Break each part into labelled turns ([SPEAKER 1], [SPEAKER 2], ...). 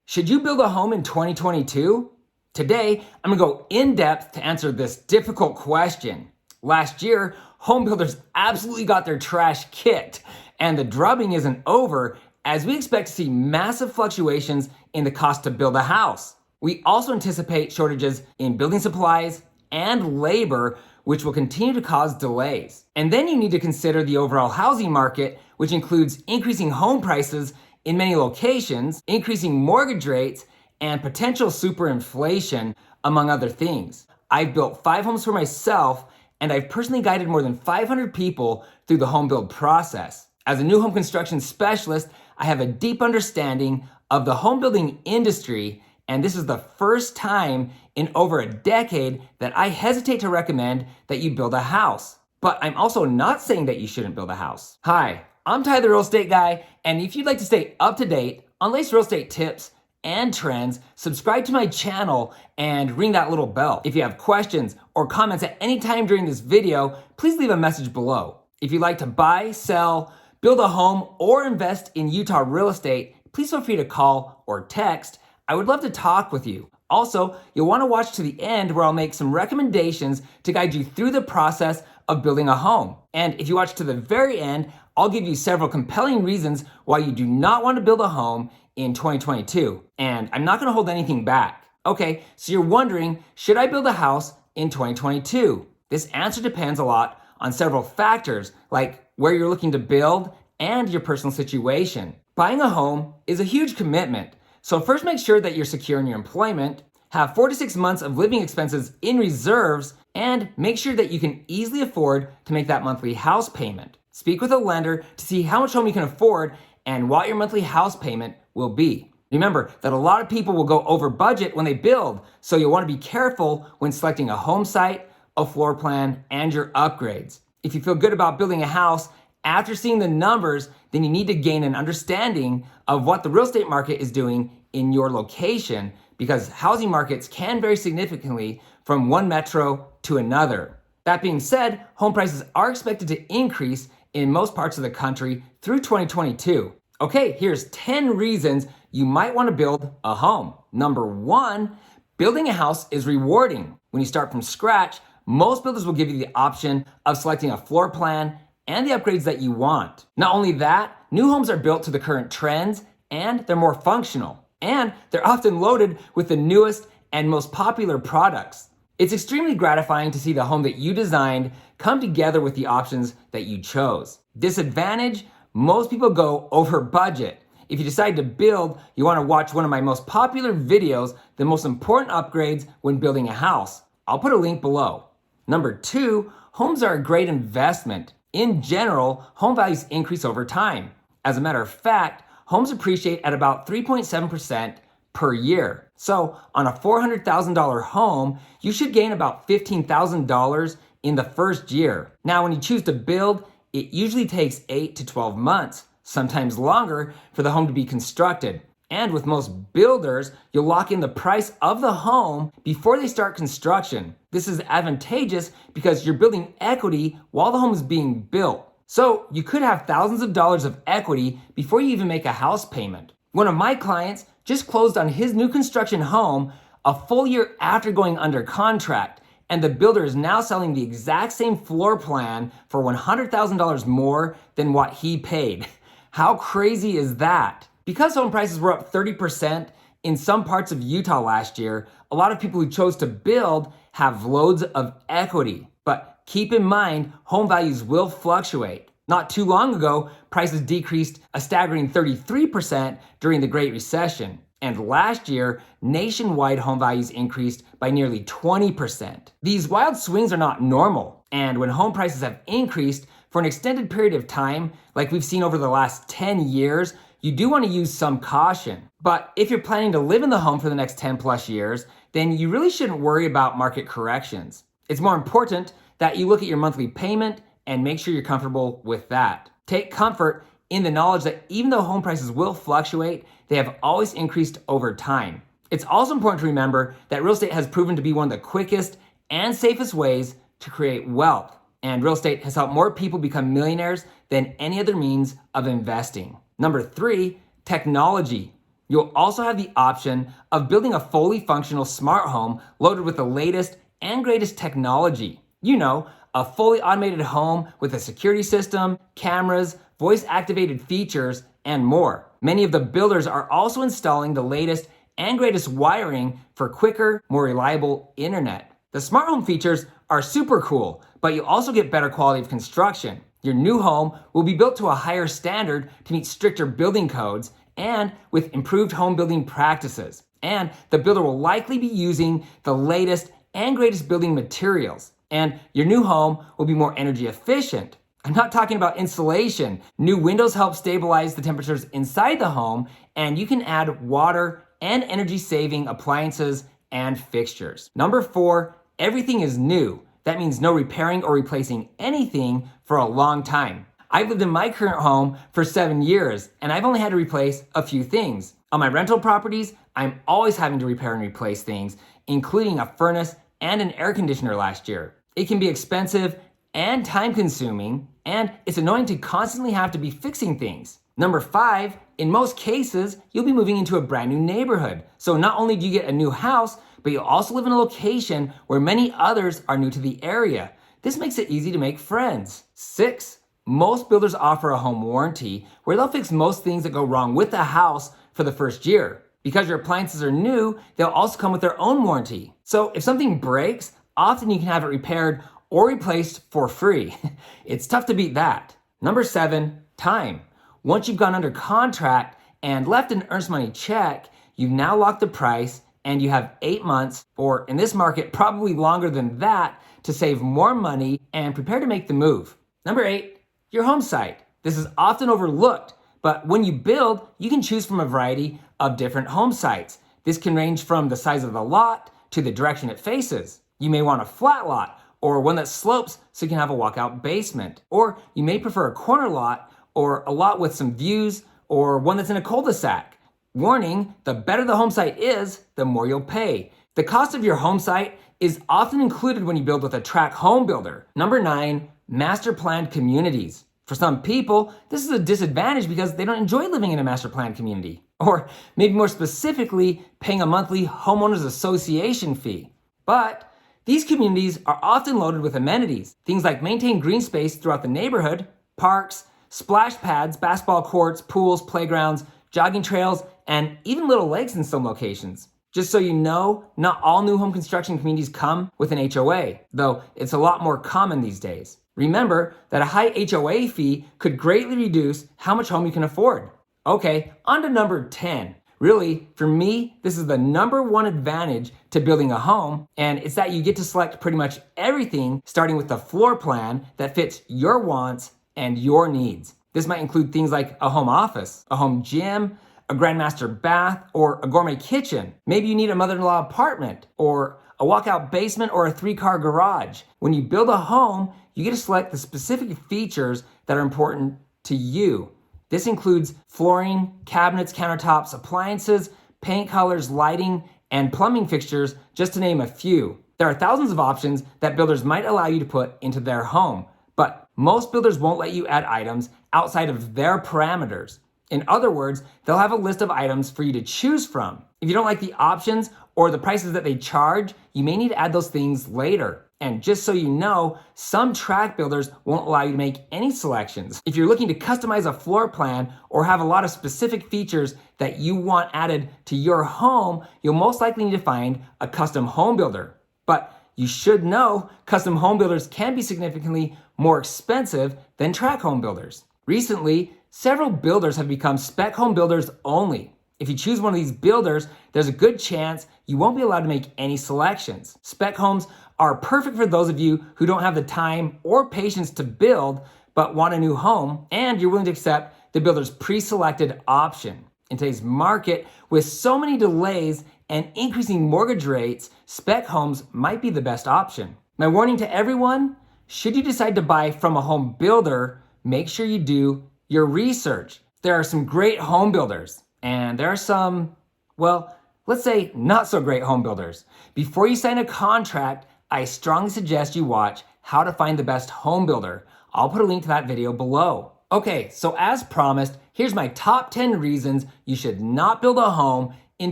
[SPEAKER 1] Should you build a home in 2022? Today, I'm gonna go in depth to answer this difficult question. Last year, home builders absolutely got their trash kicked, and the drubbing isn't over as we expect to see massive fluctuations in the cost to build a house. We also anticipate shortages in building supplies and labor, which will continue to cause delays. And then you need to consider the overall housing market, which includes increasing home prices in many locations, increasing mortgage rates, and potential superinflation, among other things. I've built 5 homes for myself, and I've personally guided more than 500 people through the home build process. As a new home construction specialist, I have a deep understanding of the home building industry, and this is the first time in over a decade that I hesitate to recommend that you build a house. But I'm also not saying that you shouldn't build a house. Hi, I'm Ty the Real Estate Guy, and if you'd like to stay up to date on latest real estate tips and trends, subscribe to my channel and ring that little bell. If you have questions or comments at any time during this video, please leave a message below. If you'd like to buy, sell, build a home, or invest in Utah real estate, please feel free to call or text. I would love to talk with you. Also, you'll want to watch to the end where I'll make some recommendations to guide you through the process of building a home. And if you watch to the very end, I'll give you several compelling reasons why you do not want to build a home in 2022. And I'm not going to hold anything back. Okay, so you're wondering, should I build a house in 2022? This answer depends a lot on several factors, like where you're looking to build and your personal situation. Buying a home is a huge commitment. So first make sure that you're secure in your employment, have 4 to 6 months of living expenses in reserves, and make sure that you can easily afford to make that monthly house payment. Speak with a lender to see how much home you can afford and what your monthly house payment will be. Remember that a lot of people will go over budget when they build, so you'll want to be careful when selecting a home site, a floor plan, and your upgrades. If you feel good about building a house, after seeing the numbers, then you need to gain an understanding of what the real estate market is doing in your location, because housing markets can vary significantly from one metro to another. That being said, home prices are expected to increase in most parts of the country through 2022. Okay, here's 10 reasons you might want to build a home. Number 1, building a house is rewarding. When you start from scratch, most builders will give you the option of selecting a floor plan and the upgrades that you want. Not only that, new homes are built to the current trends and they're more functional. And they're often loaded with the newest and most popular products. It's extremely gratifying to see the home that you designed come together with the options that you chose. Disadvantage, most people go over budget. If you decide to build, you want to watch one of my most popular videos, the most important upgrades when building a house. I'll put a link below. Number 2, homes are a great investment. In general, home values increase over time. As a matter of fact, homes appreciate at about 3.7% per year. So on a $400,000 home, you should gain about $15,000 in the first year. Now, when you choose to build, it usually takes 8 to 12 months, sometimes longer, for the home to be constructed. And with most builders, you'll lock in the price of the home before they start construction. This is advantageous because you're building equity while the home is being built. So you could have thousands of dollars of equity before you even make a house payment. One of my clients just closed on his new construction home a full year after going under contract, and the builder is now selling the exact same floor plan for $100,000 more than what he paid. How crazy is that? Because home prices were up 30% in some parts of Utah last year, a lot of people who chose to build have loads of equity. But keep in mind, home values will fluctuate. Not too long ago, prices decreased a staggering 33% during the Great Recession. And last year, nationwide home values increased by nearly 20%. These wild swings are not normal. And when home prices have increased for an extended period of time, like we've seen over the last 10 years, you do want to use some caution. But if you're planning to live in the home for the next 10 plus years, then you really shouldn't worry about market corrections. It's more important that you look at your monthly payment and make sure you're comfortable with that. Take comfort in the knowledge that even though home prices will fluctuate, they have always increased over time. It's also important to remember that real estate has proven to be one of the quickest and safest ways to create wealth. And real estate has helped more people become millionaires than any other means of investing. Number 3, technology. You'll also have the option of building a fully functional smart home loaded with the latest and greatest technology. You know, a fully automated home with a security system, cameras, voice-activated features, and more. Many of the builders are also installing the latest and greatest wiring for quicker, more reliable internet. The smart home features are super cool, but you also get better quality of construction. Your new home will be built to a higher standard to meet stricter building codes and with improved home building practices. And the builder will likely be using the latest and greatest building materials. And your new home will be more energy efficient. I'm not talking about insulation. New windows help stabilize the temperatures inside the home, and you can add water and energy saving appliances and fixtures. Number 4, everything is new. That means no repairing or replacing anything for a long time. I've lived in my current home for 7 years, and I've only had to replace a few things. On my rental properties, I'm always having to repair and replace things, including a furnace and an air conditioner last year. It can be expensive and time consuming, and it's annoying to constantly have to be fixing things. Number 5, in most cases, you'll be moving into a brand new neighborhood. So not only do you get a new house, but you'll also live in a location where many others are new to the area. This makes it easy to make friends. 6, most builders offer a home warranty where they'll fix most things that go wrong with the house for the first year. Because your appliances are new, they'll also come with their own warranty. So if something breaks, often you can have it repaired or replaced for free. It's tough to beat that. Number 7, time. Once you've gone under contract and left an earnest money check, you've now locked the price and you have 8 months, or in this market, probably longer than that, to save more money and prepare to make the move. Number 8, your home site. This is often overlooked, but when you build, you can choose from a variety of different home sites. This can range from the size of the lot to the direction it faces. You may want a flat lot or one that slopes so you can have a walkout basement. Or you may prefer a corner lot or a lot with some views or one that's in a cul-de-sac. Warning, the better the home site is, the more you'll pay. The cost of your home site is often included when you build with a track home builder. Number 9, master planned communities. For some people, this is a disadvantage because they don't enjoy living in a master planned community. Or maybe more specifically, paying a monthly homeowners association fee. But these communities are often loaded with amenities. Things like maintained green space throughout the neighborhood, parks, splash pads, basketball courts, pools, playgrounds, jogging trails, and even little lakes in some locations. Just so you know, not all new home construction communities come with an HOA, though it's a lot more common these days. Remember that a high HOA fee could greatly reduce how much home you can afford. Okay, on to number 10. Really, for me, this is the number 1 advantage to building a home, and it's that you get to select pretty much everything, starting with the floor plan that fits your wants and your needs. This might include things like a home office, a home gym, a grandmaster bath, or a gourmet kitchen. Maybe you need a mother-in-law apartment, or a walkout basement, or a 3-car garage. When you build a home, you get to select the specific features that are important to you. This includes flooring, cabinets, countertops, appliances, paint colors, lighting, and plumbing fixtures, just to name a few. There are thousands of options that builders might allow you to put into their home, but most builders won't let you add items outside of their parameters. In other words, they'll have a list of items for you to choose from. If you don't like the options or the prices that they charge, you may need to add those things later. And just so you know, some track builders won't allow you to make any selections. If you're looking to customize a floor plan or have a lot of specific features that you want added to your home, you'll most likely need to find a custom home builder. But you should know custom home builders can be significantly more expensive than track home builders. Recently, several builders have become spec home builders only. If you choose one of these builders, there's a good chance you won't be allowed to make any selections. Spec homes are perfect for those of you who don't have the time or patience to build, but want a new home, and you're willing to accept the builder's pre-selected option. In today's market, with so many delays and increasing mortgage rates, spec homes might be the best option. My warning to everyone, should you decide to buy from a home builder, make sure you do your research. There are some great home builders, and there are some, well, let's say not so great home builders. Before you sign a contract, I strongly suggest you watch How to Find the Best Home Builder. I'll put a link to that video below. Okay, so as promised, here's my top 10 reasons you should not build a home in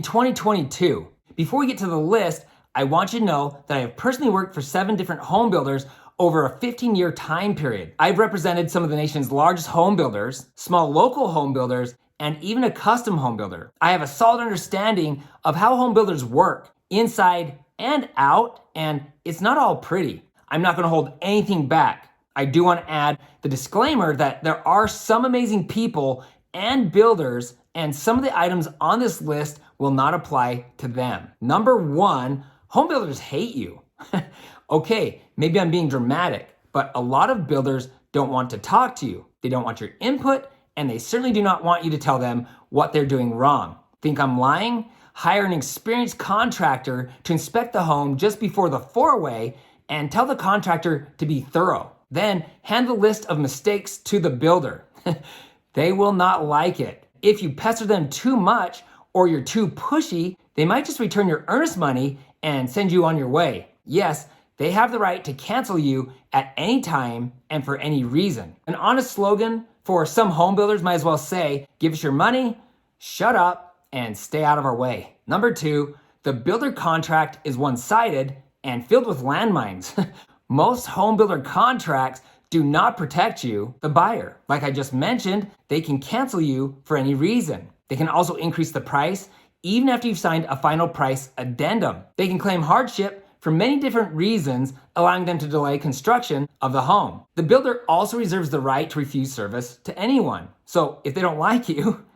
[SPEAKER 1] 2022. Before we get to the list, I want you to know that I have personally worked for 7 different home builders over a 15-year time period. I've represented some of the nation's largest home builders, small local home builders, and even a custom home builder. I have a solid understanding of how home builders work, inside and out, and it's not all pretty. I'm not gonna hold anything back. I do want to add the disclaimer that there are some amazing people and builders, and some of the items on this list will not apply to them. Number 1, home builders hate you. Okay, maybe I'm being dramatic, but a lot of builders don't want to talk to you. They don't want your input, and they certainly do not want you to tell them what they're doing wrong. Think I'm lying? Hire an experienced contractor to inspect the home just before the four-way and tell the contractor to be thorough. Then hand the list of mistakes to the builder. They will not like it. If you pester them too much or you're too pushy, they might just return your earnest money and send you on your way. Yes, they have the right to cancel you at any time and for any reason. An honest slogan for some home builders might as well say, give us your money, shut up, and stay out of our way. Number 2, the builder contract is one-sided and filled with landmines. Most home builder contracts do not protect you, the buyer. Like I just mentioned, they can cancel you for any reason. They can also increase the price even after you've signed a final price addendum. They can claim hardship for many different reasons, allowing them to delay construction of the home. The builder also reserves the right to refuse service to anyone. So if they don't like you,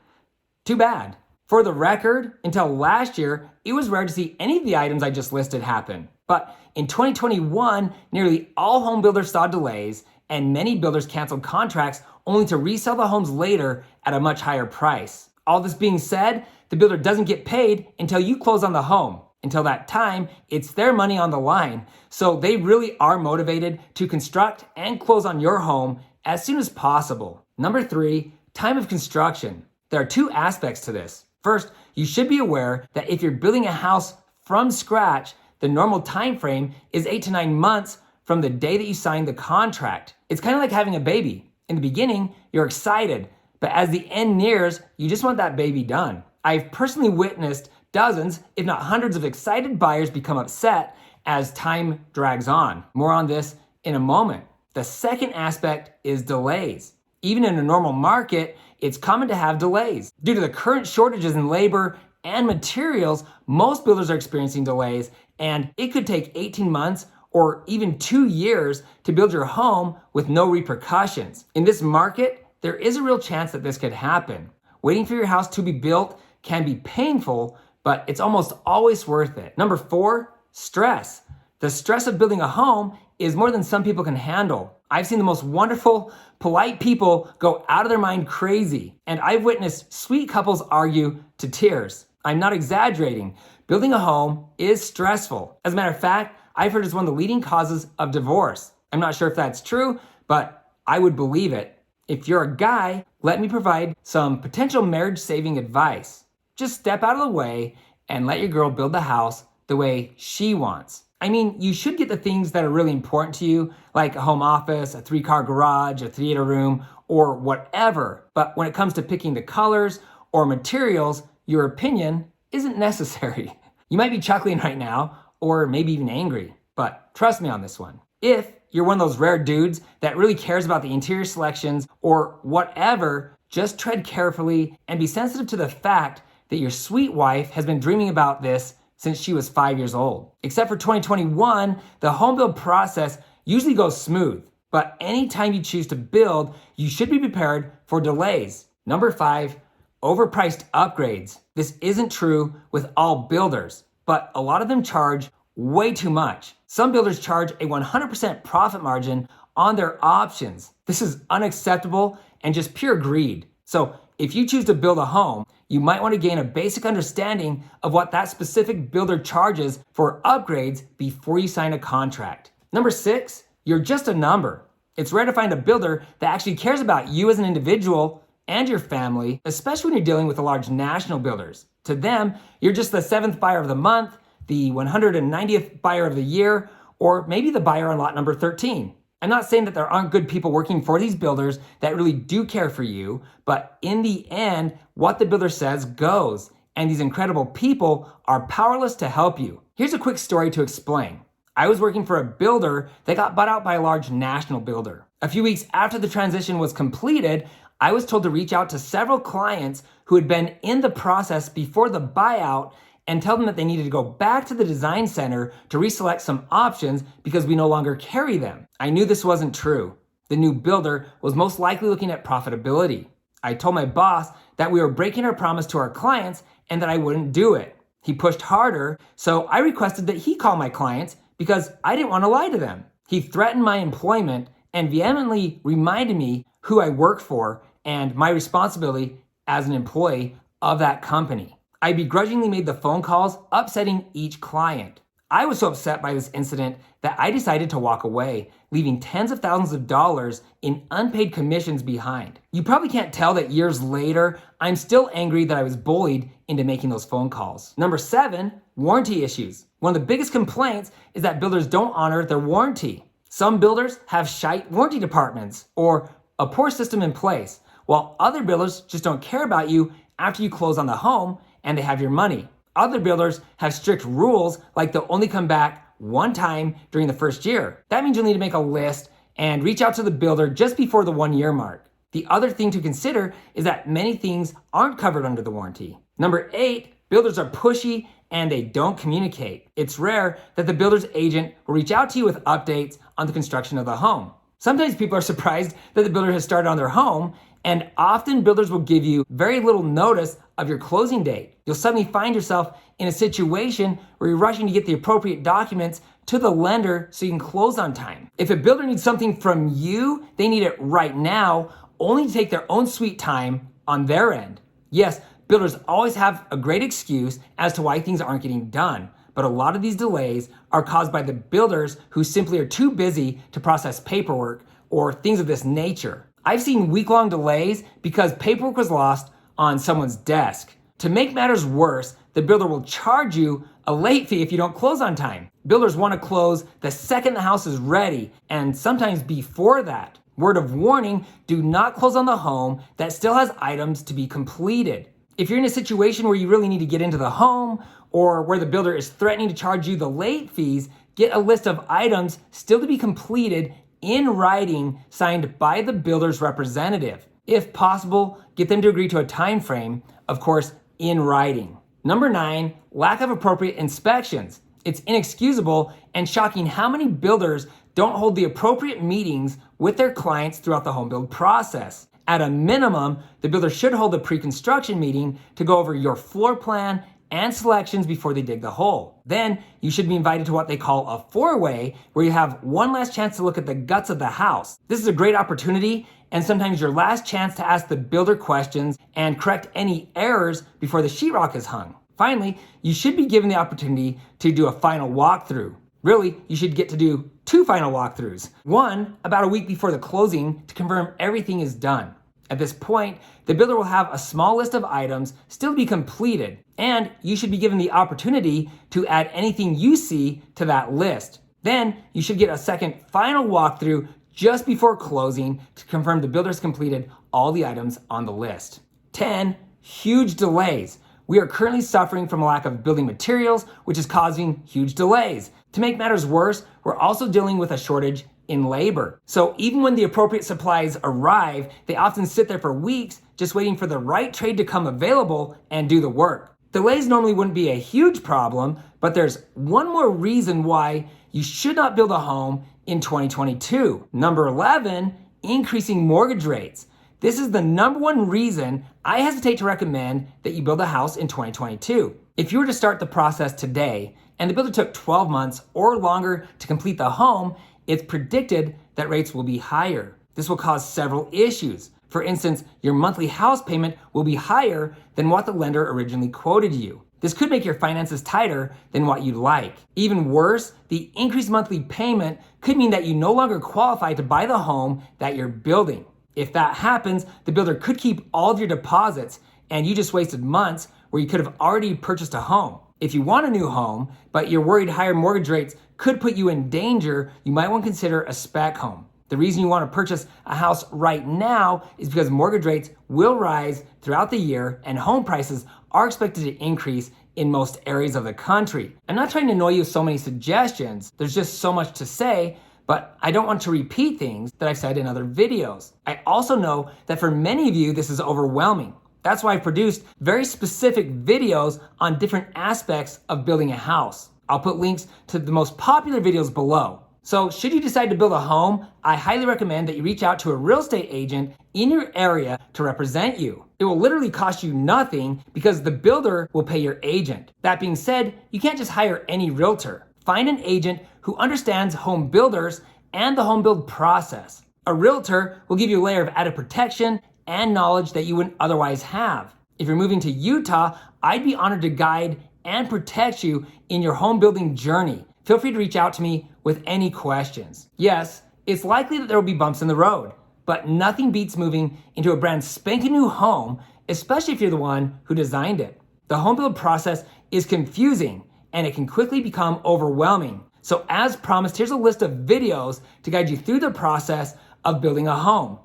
[SPEAKER 1] too bad. For the record, until last year, it was rare to see any of the items I just listed happen. But in 2021, nearly all home builders saw delays, and many builders canceled contracts only to resell the homes later at a much higher price. All this being said, the builder doesn't get paid until you close on the home. Until that time, it's their money on the line. So they really are motivated to construct and close on your home as soon as possible. Number 3, time of construction. There are 2 aspects to this. First, you should be aware that if you're building a house from scratch, the normal time frame is 8 to 9 months from the day that you sign the contract. It's kind of like having a baby. In the beginning, you're excited, but as the end nears, you just want that baby done. I've personally witnessed dozens, if not hundreds of excited buyers become upset as time drags on. More on this in a moment. The second aspect is delays. Even in a normal market, it's common to have delays. Due to the current shortages in labor and materials, most builders are experiencing delays, and it could take 18 months or even 2 years to build your home with no repercussions. In this market, there is a real chance that this could happen. Waiting for your house to be built can be painful, but it's almost always worth it. Number 4, stress. The stress of building a home is more than some people can handle. I've seen the most wonderful, polite people go out of their mind crazy, and I've witnessed sweet couples argue to tears. I'm not exaggerating. Building a home is stressful. As a matter of fact, I've heard it's one of the leading causes of divorce. I'm not sure if that's true, but I would believe it. If you're a guy, let me provide some potential marriage-saving advice. Just step out of the way and let your girl build the house the way she wants. I mean, you should get the things that are really important to you, like a home office, a 3-car garage, a theater room, or whatever. But when it comes to picking the colors or materials, your opinion isn't necessary. You might be chuckling right now, or maybe even angry, but trust me on this one. If you're one of those rare dudes that really cares about the interior selections or whatever, just tread carefully and be sensitive to the fact that your sweet wife has been dreaming about this since she was 5 years old. Except for 2021, the home build process usually goes smooth, but anytime you choose to build, you should be prepared for delays. Number 5, overpriced upgrades. This isn't true with all builders, but a lot of them charge way too much. Some builders charge a 100% profit margin on their options. This is unacceptable and just pure greed. So if you choose to build a home, you might want to gain a basic understanding of what that specific builder charges for upgrades before you sign a contract. Number 6, you're just a number. It's rare to find a builder that actually cares about you as an individual and your family, especially when you're dealing with the large national builders. To them, you're just the 7th buyer of the month, the 190th buyer of the year, or maybe the buyer on lot number 13. I'm not saying that there aren't good people working for these builders that really do care for you, but in the end, what the builder says goes, and these incredible people are powerless to help you. Here's a quick story to explain. I was working for a builder that got bought out by a large national builder. A few weeks after the transition was completed, I was told to reach out to several clients who had been in the process before the buyout and tell them that they needed to go back to the design center to reselect some options because we no longer carry them. I knew this wasn't true. The new builder was most likely looking at profitability. I told my boss that we were breaking our promise to our clients and that I wouldn't do it. He pushed harder, so I requested that he call my clients because I didn't want to lie to them. He threatened my employment and vehemently reminded me who I work for and my responsibility as an employee of that company. I begrudgingly made the phone calls, upsetting each client. I was so upset by this incident that I decided to walk away, leaving tens of thousands of dollars in unpaid commissions behind. You probably can't tell that years later, I'm still angry that I was bullied into making those phone calls. Number 7, warranty issues. One of the biggest complaints is that builders don't honor their warranty. Some builders have shite warranty departments or a poor system in place, while other builders just don't care about you after you close on the home and they have your money. Other builders have strict rules like they'll only come back one time during the first year. That means you'll need to make a list and reach out to the builder just before the 1-year mark. The other thing to consider is that many things aren't covered under the warranty. Number 8, builders are pushy and they don't communicate. It's rare that the builder's agent will reach out to you with updates on the construction of the home. Sometimes people are surprised that the builder has started on their home, and often builders will give you very little notice of your closing date. You'll suddenly find yourself in a situation where you're rushing to get the appropriate documents to the lender so you can close on time. If a builder needs something from you, they need it right now, only to take their own sweet time on their end. Yes, builders always have a great excuse as to why things aren't getting done, but a lot of these delays are caused by the builders who simply are too busy to process paperwork or things of this nature. I've seen week-long delays because paperwork was lost on someone's desk. To make matters worse, the builder will charge you a late fee if you don't close on time. Builders want to close the second the house is ready, and sometimes before that. Word of warning, do not close on the home that still has items to be completed. If you're in a situation where you really need to get into the home or where the builder is threatening to charge you the late fees, get a list of items still to be completed in writing signed by the builder's representative. If possible, get them to agree to a time frame, of course, in writing. Number 9, lack of appropriate inspections. It's inexcusable and shocking how many builders don't hold the appropriate meetings with their clients throughout the home build process. At a minimum, the builder should hold a pre-construction meeting to go over your floor plan and selections before they dig the hole. Then you should be invited to what they call a 4-way, where you have one last chance to look at the guts of the house. This is a great opportunity and sometimes your last chance to ask the builder questions and correct any errors before the sheetrock is hung. Finally, you should be given the opportunity to do a final walkthrough. Really, you should get to do 2 final walkthroughs. One about a week before the closing to confirm everything is done. At this point, the builder will have a small list of items still to be completed, and you should be given the opportunity to add anything you see to that list. Then you should get a second final walkthrough just before closing to confirm the builder's completed all the items on the list. 10, huge delays. We are currently suffering from a lack of building materials, which is causing huge delays. To make matters worse, we're also dealing with a shortage in labor. So even when the appropriate supplies arrive, they often sit there for weeks just waiting for the right trade to come available and do the work. Delays normally wouldn't be a huge problem, but there's one more reason why you should not build a home in 2022. Number 11, increasing mortgage rates. This is the number one reason I hesitate to recommend that you build a house in 2022. If you were to start the process today and the builder took 12 months or longer to complete the home, it's predicted that rates will be higher. This will cause several issues. For instance, your monthly house payment will be higher than what the lender originally quoted you. This could make your finances tighter than what you'd like. Even worse, the increased monthly payment could mean that you no longer qualify to buy the home that you're building. If that happens, the builder could keep all of your deposits and you just wasted months where you could have already purchased a home. If you want a new home, but you're worried higher mortgage rates could put you in danger, you might want to consider a spec home. The reason you want to purchase a house right now is because mortgage rates will rise throughout the year and home prices are expected to increase in most areas of the country. I'm not trying to annoy you with so many suggestions. There's just so much to say, but I don't want to repeat things that I've said in other videos. I also know that for many of you, this is overwhelming. That's why I've produced very specific videos on different aspects of building a house. I'll put links to the most popular videos below. So should you decide to build a home, I highly recommend that you reach out to a real estate agent in your area to represent you. It will literally cost you nothing because the builder will pay your agent. That being said, you can't just hire any realtor. Find an agent who understands home builders and the home build process. A realtor will give you a layer of added protection and knowledge that you wouldn't otherwise have. If you're moving to Utah, I'd be honored to guide and protect you in your home building journey. Feel free to reach out to me with any questions. Yes, it's likely that there will be bumps in the road, but nothing beats moving into a brand spanking new home, especially if you're the one who designed it. The home build process is confusing and it can quickly become overwhelming. So as promised, here's a list of videos to guide you through the process of building a home.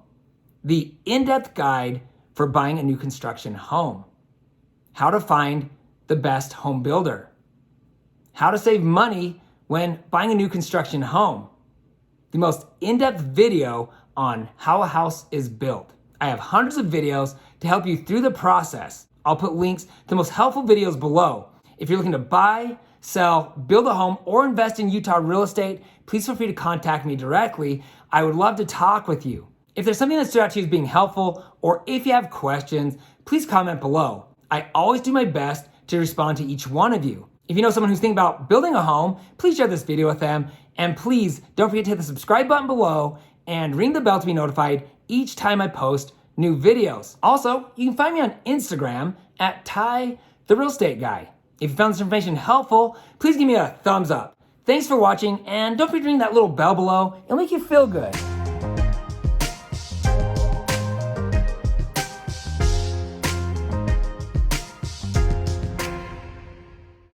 [SPEAKER 1] The in-depth guide for buying a new construction home. How to find the best home builder. How to save money when buying a new construction home. The most in-depth video on how a house is built. I have hundreds of videos to help you through the process. I'll put links to the most helpful videos below. If you're looking to buy, sell, build a home, or invest in Utah real estate, please feel free to contact me directly. I would love to talk with you. If there's something that stood out to you as being helpful, or if you have questions, please comment below. I always do my best to respond to each one of you. If you know someone who's thinking about building a home, please share this video with them. And please don't forget to hit the subscribe button below and ring the bell to be notified each time I post new videos. Also, you can find me on Instagram at Ty the Real Estate Guy. If you found this information helpful, please give me a thumbs up. Thanks for watching, and don't forget to ring that little bell below. It'll make you feel good.